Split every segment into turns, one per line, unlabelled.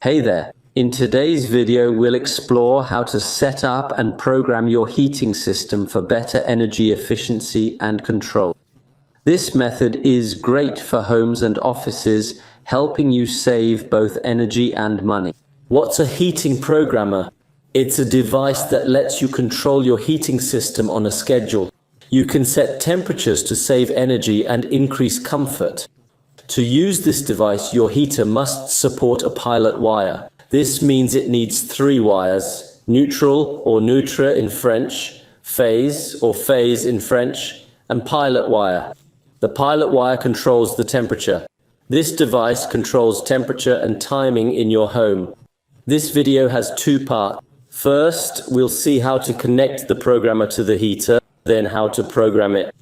Hey there. In today's video, we'll explore how to set up and program your heating system for better energy efficiency and control. This method is great for homes and offices, helping you save both energy and money. What's a heating programmer? It's a device that lets you control your heating system on a schedule. You can set temperatures to save energy and increase comfort. To use this device, your heater must support a pilot wire. This means it needs 3 wires, neutral or neutre in French, phase or phase in French, and pilot wire. The pilot wire controls the temperature. This device controls temperature and timing in your home. This video has 2 parts. First, we'll see how to connect the programmer to the heater, then how to program it.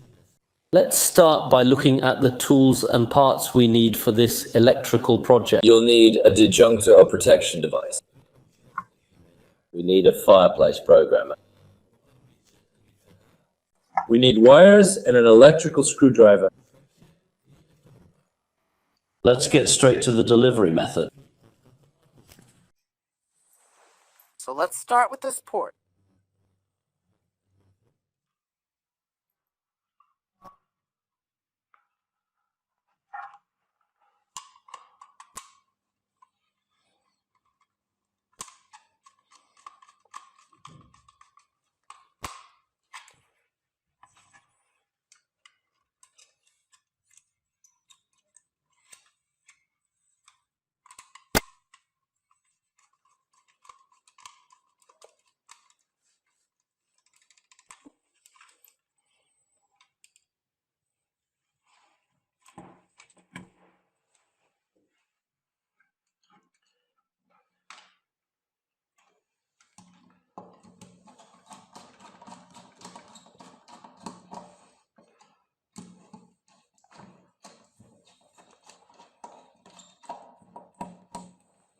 Let's start by looking at the tools and parts we need for this electrical project.
You'll need a disjunctor or protection device. We need a fireplace programmer. We need wires and an electrical screwdriver.
Let's get straight to the delivery method.
So let's start with this port.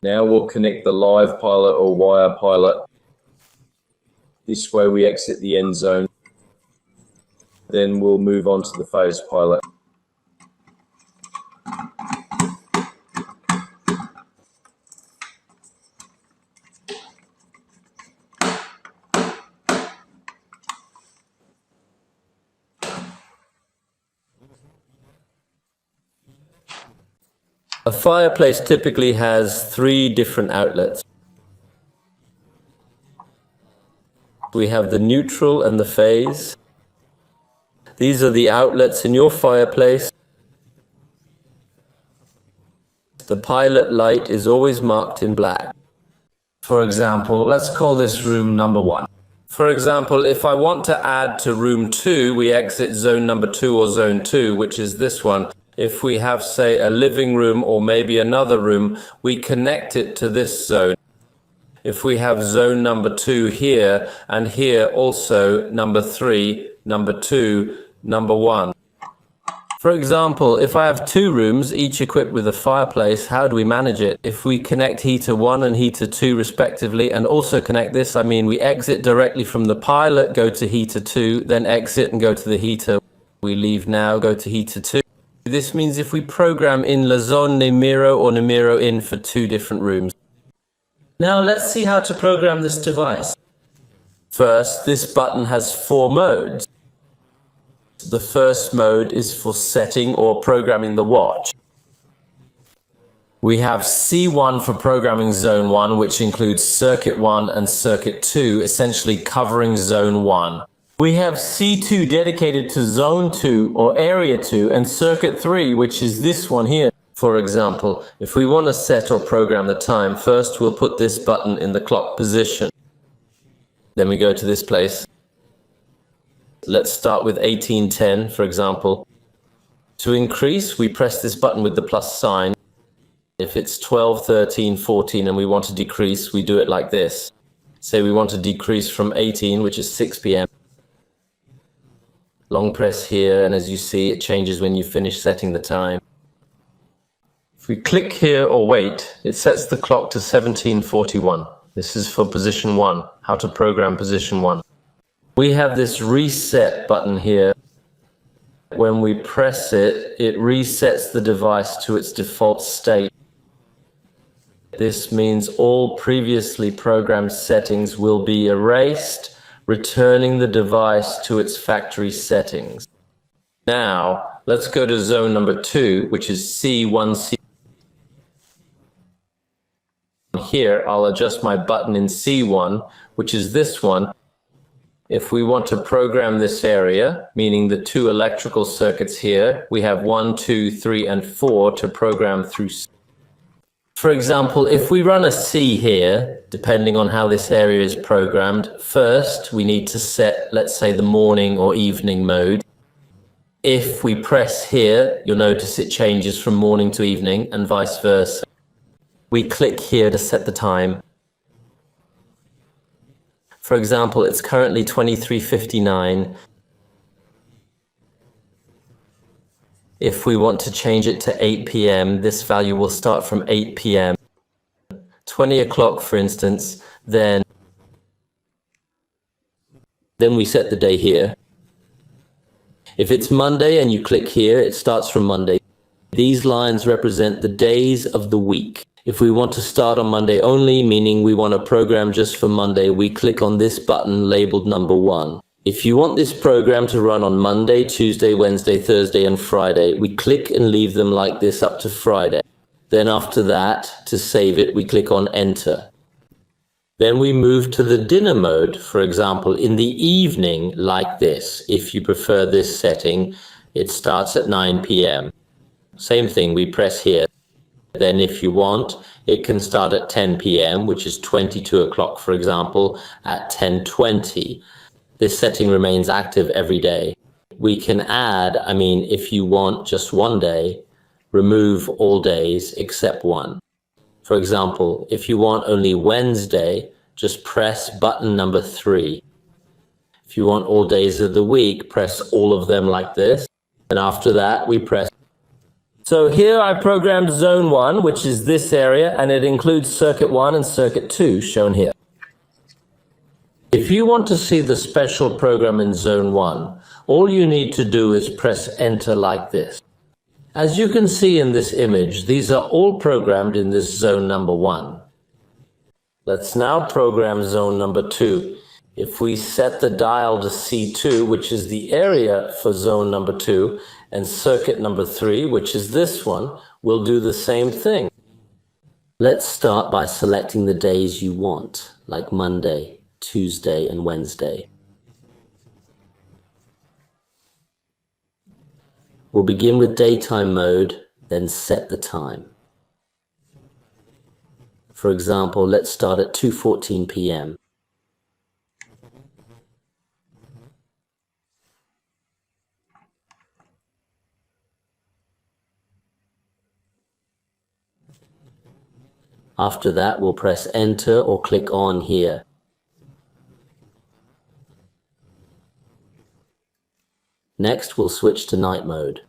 Now we'll connect the live pilot or wire pilot. This way we exit the end zone. Then we'll move on to the phase pilot.
A fireplace typically has 3 different outlets. We have the neutral and the phase. These are the outlets in your fireplace. The pilot light is always marked in black. For example, let's call this room number 1. For example, if I want to add to room 2, we exit zone number 2 or zone 2, which is this one. If we have, say, a living room or maybe another room, we connect it to this zone. If we have zone number 2 here, and here also number 3, number 2, number 1. For example, if I have 2 rooms, each equipped with a fireplace, how do we manage it? If we connect heater 1 and heater 2 respectively, and also connect this, I mean we exit directly from the pilot, go to heater 2, then exit and go to the heater. We leave now, go to heater 2. This means if we program in la zone numero or numero in for 2 different rooms. Now let's see how to program this device. First, this button has 4 modes. The first mode is for setting or programming the watch. We have C1 for programming zone 1, which includes circuit 1 and circuit 2, essentially covering zone 1. We have C2 dedicated to zone 2 or area 2 and circuit 3, which is this one here. For example, if we want to set or program the time, first we'll put this button in the clock position. Then we go to this place. Let's start with 1810, for example. To increase, we press this button with the plus sign. If it's 12, 13, 14 and we want to decrease, we do it like this. Say we want to decrease from 18, which is 6 p.m. Long press here, and as you see, it changes when you finish setting the time. If we click here or wait, it sets the clock to 1741. This is for position 1, how to program position 1. We have this reset button here. When we press it, it resets the device to its default state. This means all previously programmed settings will be erased, returning the device to its factory settings. Now, let's go to zone number 2, which is C1C. Here, I'll adjust my button in C1, which is this one. If we want to program this area, meaning the 2 electrical circuits here, we have 1, 2, 3, and 4 to program through. For example, if we run a C here, depending on how this area is programmed, first we need to set, let's say, the morning or evening mode. If we press here, you'll notice it changes from morning to evening and vice versa. We click here to set the time. For example, it's currently 23:59. If we want to change it to 8 p.m., this value will start from 8 p.m. 20 o'clock, for instance, then we set the day here. If it's Monday and you click here, it starts from Monday. These lines represent the days of the week. If we want to start on Monday only, meaning we want to program just for Monday, we click on this button labeled number 1. If you want this program to run on Monday, Tuesday, Wednesday, Thursday, and Friday, we click and leave them like this up to Friday. Then after that, to save it, we click on Enter. Then we move to the dinner mode, for example, in the evening like this. If you prefer this setting, it starts at 9 p.m. Same thing, we press here. Then if you want, it can start at 10 p.m., which is 22 o'clock, for example, at 10:20. This setting remains active every day. We can add, if you want just one day, remove all days except one. For example, if you want only Wednesday, just press button number 3. If you want all days of the week, press all of them like this. And after that, we press. So here I programmed zone 1, which is this area, and it includes circuit 1 and circuit 2, shown here. If you want to see the special program in zone 1, all you need to do is press enter like this. As you can see in this image, these are all programmed in this zone number 1. Let's now program zone number 2. If we set the dial to C2, which is the area for zone number 2, and circuit number 3, which is this one, we'll do the same thing. Let's start by selecting the days you want, like Monday, Tuesday, and Wednesday. We'll begin with daytime mode, then set the time. For example, let's start at 2:14 p.m. After that, we'll press enter or click on here. Next, we'll switch to night mode.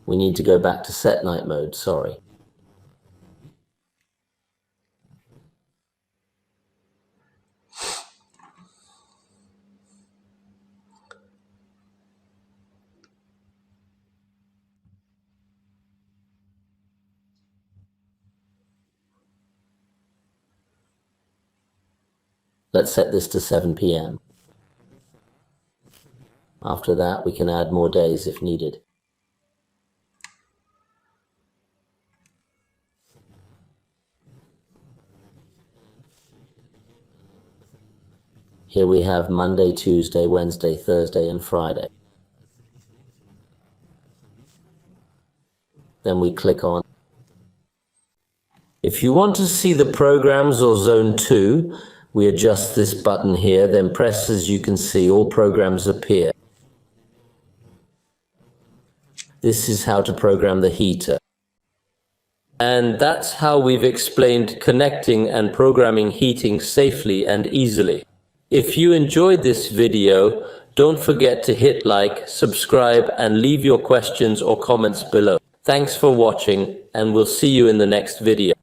We need to go back to set night mode, sorry. Let's set this to 7 p.m. After that, we can add more days if needed. Here we have Monday, Tuesday, Wednesday, Thursday, and Friday. Then we click on. If you want to see the programs or zone 2, we adjust this button here, then press. As you can see, all programs appear. This is how to program the heater. And that's how we've explained connecting and programming heating safely and easily. If you enjoyed this video, don't forget to hit like, subscribe, and leave your questions or comments below. Thanks for watching, and we'll see you in the next video.